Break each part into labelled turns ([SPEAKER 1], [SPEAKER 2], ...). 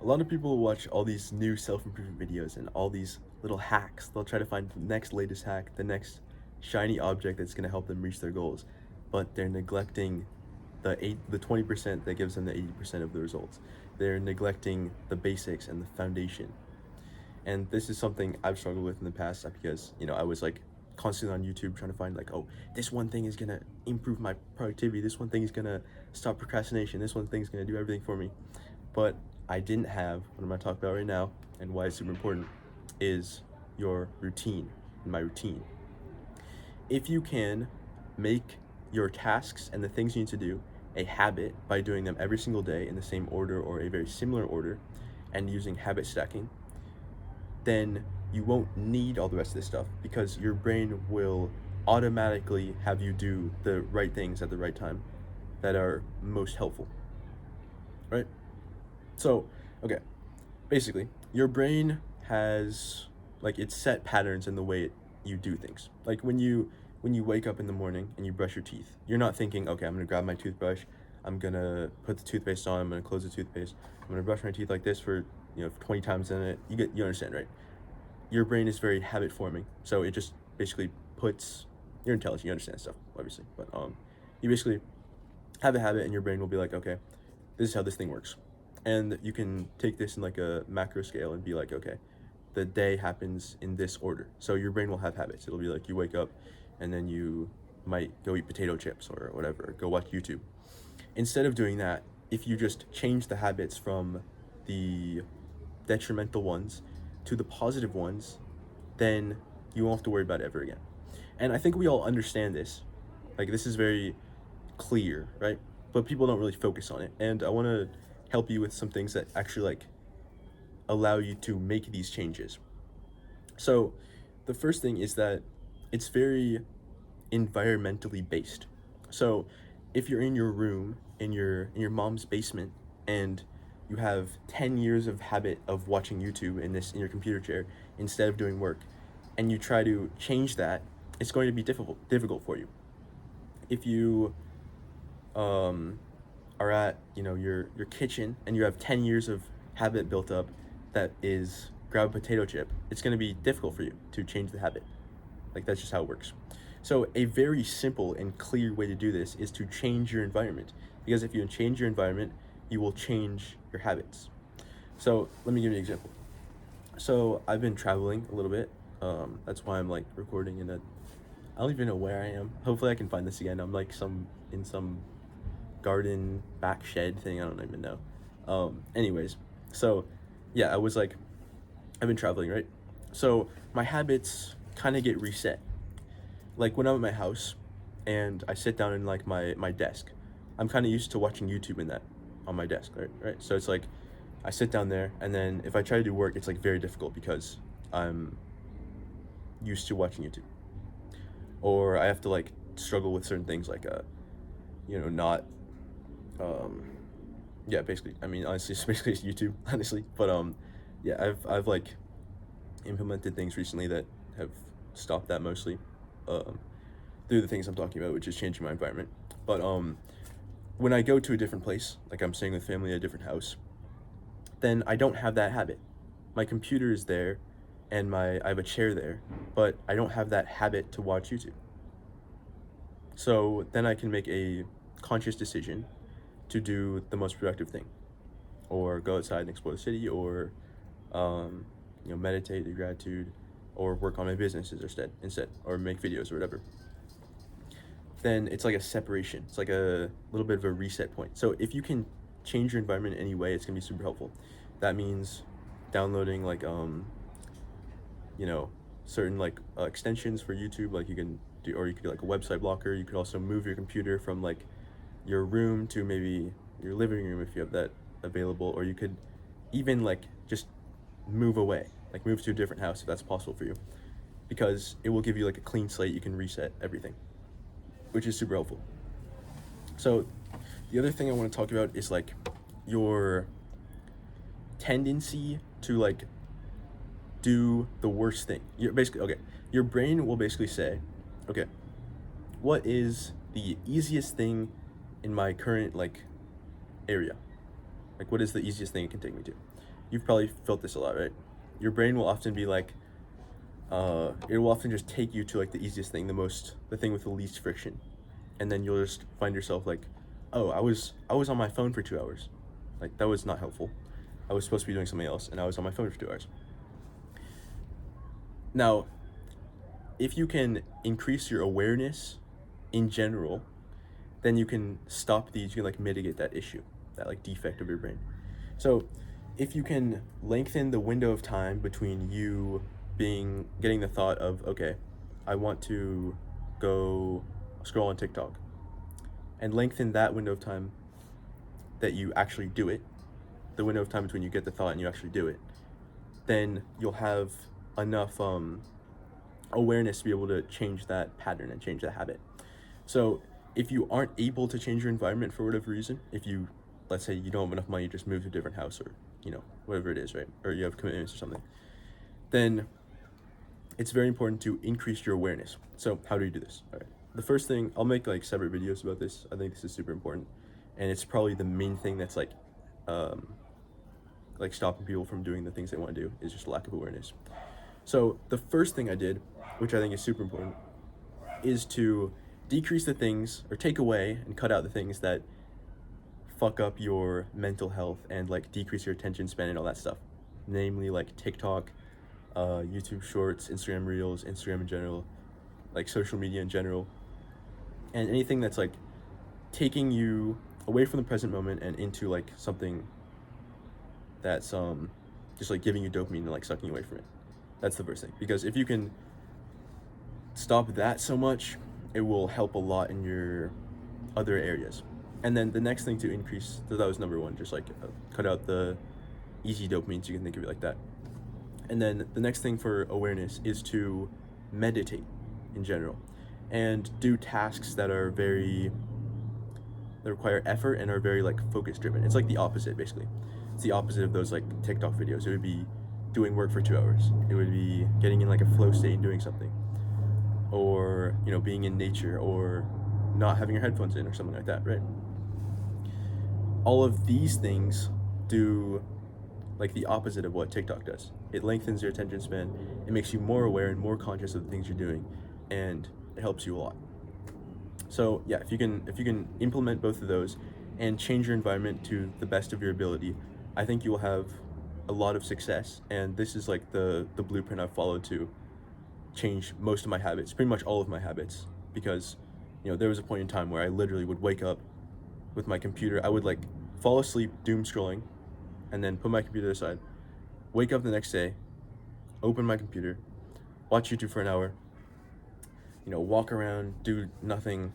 [SPEAKER 1] A lot of people will watch all these new self-improvement videos and all these little hacks. They'll try to find the next latest hack, the next shiny object that's going to help them reach their goals, but they're neglecting the 20% that gives them the 80% of the results. They're neglecting the basics and the foundation. And this is something I've struggled with in the past because, I was like constantly on YouTube trying to find like, oh, this one thing is going to improve my productivity. This one thing is going to stop procrastination. This one thing is going to do everything for me. But I didn't have what I'm going to talk about right now, and why it's super important is your routine and my routine. If you can make your tasks and the things you need to do a habit by doing them every single day in the same order or a very similar order and using habit stacking, then you won't need all the rest of this stuff because your brain will automatically have you do the right things at the right time that are most helpful, right? So, okay, basically, your brain has like its set patterns in the way you do things. Like when you wake up in the morning and you brush your teeth, you're not thinking, okay, I'm gonna grab my toothbrush, I'm gonna put the toothpaste on, I'm gonna close the toothpaste, I'm gonna brush my teeth like this for 20 times in it. You understand, right? Your brain is very habit forming, so it just basically puts. You're intelligent, you understand stuff, obviously, but you basically have a habit, and your brain will be like, okay, this is how this thing works, and you can take this in like a macro scale and be like, okay, the day happens in this order. So your brain will have habits. It'll be like you wake up, and then you might go eat potato chips or whatever, go watch YouTube. Instead of doing that, if you just change the habits from the detrimental ones to the positive ones, then you won't have to worry about it ever again. And I think we all understand this. Like, this is very clear, right? But people don't really focus on it. And I want to help you with some things that actually like allow you to make these changes. So, the first thing is that it's very environmentally based. So, if you're in your room in your mom's basement and you have 10 years of habit of watching YouTube in your computer chair instead of doing work, and you try to change that, it's going to be difficult for you. If you are at your kitchen and you have 10 years of habit built up that is grab a potato chip, it's going to be difficult for you to change the habit. Like, that's just how it works. So a very simple and clear way to do this is to change your environment, because if you change your environment, you will change your habits. So let me give you an example. So I've been traveling a little bit. That's why I'm like recording I don't even know where I am. Hopefully I can find this again. I'm like in some garden back shed thing. I don't even know. Anyways, so yeah, I've been traveling, right? So my habits kind of get reset. Like when I'm at my house and I sit down in like my desk, I'm kind of used to watching YouTube in that on my desk, right? So it's like I sit down there, and then if I try to do work, it's like very difficult because I'm used to watching YouTube, or I have to like struggle with certain things like not yeah, basically, I mean, honestly, it's basically it's YouTube, honestly, but yeah, I've like implemented things recently that have stopped that mostly um through the things I'm talking about, which is changing my environment. But when I go to a different place, like I'm staying with family at a different house, then I don't have that habit. My computer is there, and I have a chair there, but I don't have that habit to watch YouTube. So then I can make a conscious decision to do the most productive thing, or go outside and explore the city, or meditate, do gratitude, or work on my businesses instead, or make videos or whatever. Then it's like a separation. It's like a little bit of a reset point. So if you can change your environment in any way, it's gonna be super helpful. That means downloading like certain like extensions for YouTube, like you can do, or you could do like a website blocker. You could also move your computer from like your room to maybe your living room if you have that available, or you could even like just move away, like move to a different house if that's possible for you, because it will give you like a clean slate. You can reset everything, which is super helpful. So the other thing I want to talk about is like your tendency to like do the worst thing. You're basically okay. Your brain will basically say, okay, what is the easiest thing in my current like area? Like, what is the easiest thing it can take me to? You've probably felt this a lot, right? Your brain will often be like, it will often just take you to like the easiest thing, the thing with the least friction, and then you'll just find yourself like, oh, I was on my phone for 2 hours, like that was not helpful. I was supposed to be doing something else, and I was on my phone for 2 hours. Now, if you can increase your awareness in general, then you can stop these. You can like mitigate that issue, that like defect of your brain. So, if you can lengthen the window of time between you getting the thought of, okay, I want to go scroll on TikTok, and lengthen that window of time that you actually do it, the window of time between you get the thought and you actually do it, then you'll have enough awareness to be able to change that pattern and change that habit. So if you aren't able to change your environment for whatever reason, if you, let's say you don't have enough money, just move to a different house, or whatever it is, right, or you have commitments or something, then it's very important to increase your awareness. So how do you do this? All right, the first thing, I'll make like separate videos about this. I think this is super important, and it's probably the main thing that's like stopping people from doing the things they want to do, is just lack of awareness. So the first thing I did, which I think is super important, is to decrease the things, or take away and cut out the things that fuck up your mental health and like decrease your attention span and all that stuff. Namely like TikTok, YouTube Shorts, Instagram Reels, Instagram in general, like social media in general, and anything that's like taking you away from the present moment and into like something that's just like giving you dopamine and like sucking away from it. That's the first thing, because if you can stop that so much, it will help a lot in your other areas. And then the next thing to increase, so that was number one, just like cut out the easy dopamine, so you can think of it like that. And then the next thing for awareness is to meditate in general, and do tasks that require effort and are very like focus driven. It's like the opposite, basically. It's the opposite of those like TikTok videos. It would be doing work for 2 hours. It would be getting in like a flow state and doing something, or being in nature, or not having your headphones in, or something like that, right? All of these things do like the opposite of what TikTok does. It lengthens your attention span, it makes you more aware and more conscious of the things you're doing, and it helps you a lot. So yeah, if you can implement both of those and change your environment to the best of your ability, I think you will have a lot of success. And this is like the blueprint I've followed to change most of my habits, pretty much all of my habits, because there was a point in time where I literally would wake up with my computer. I would like fall asleep doom scrolling, and then put my computer aside, wake up the next day, open my computer, watch YouTube for an hour, walk around, do nothing,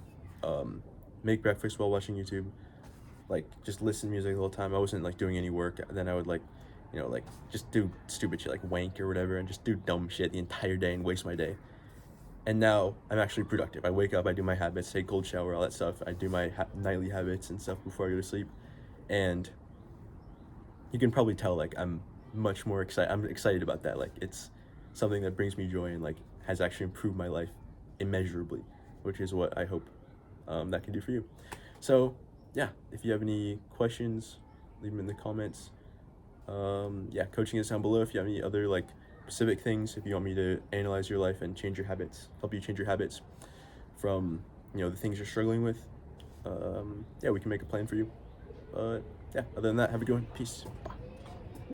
[SPEAKER 1] make breakfast while watching YouTube, like just listen to music the whole time. I wasn't like doing any work. Then I would like just do stupid shit like wank or whatever, and just do dumb shit the entire day and waste my day. And now I'm actually productive. I wake up, I do my habits, take cold shower, all that stuff. I do my nightly habits and stuff before I go to sleep, and you can probably tell like I'm much more excited. I'm excited about that. Like it's something that brings me joy and like has actually improved my life immeasurably, which is what I hope that can do for you. So yeah, if you have any questions, leave them in the comments. Yeah, coaching is down below. If you have any other like specific things, if you want me to analyze your life and change your habits, help you change your habits from the things you're struggling with, yeah, we can make a plan for you. Yeah, other than that, have a good one. Peace.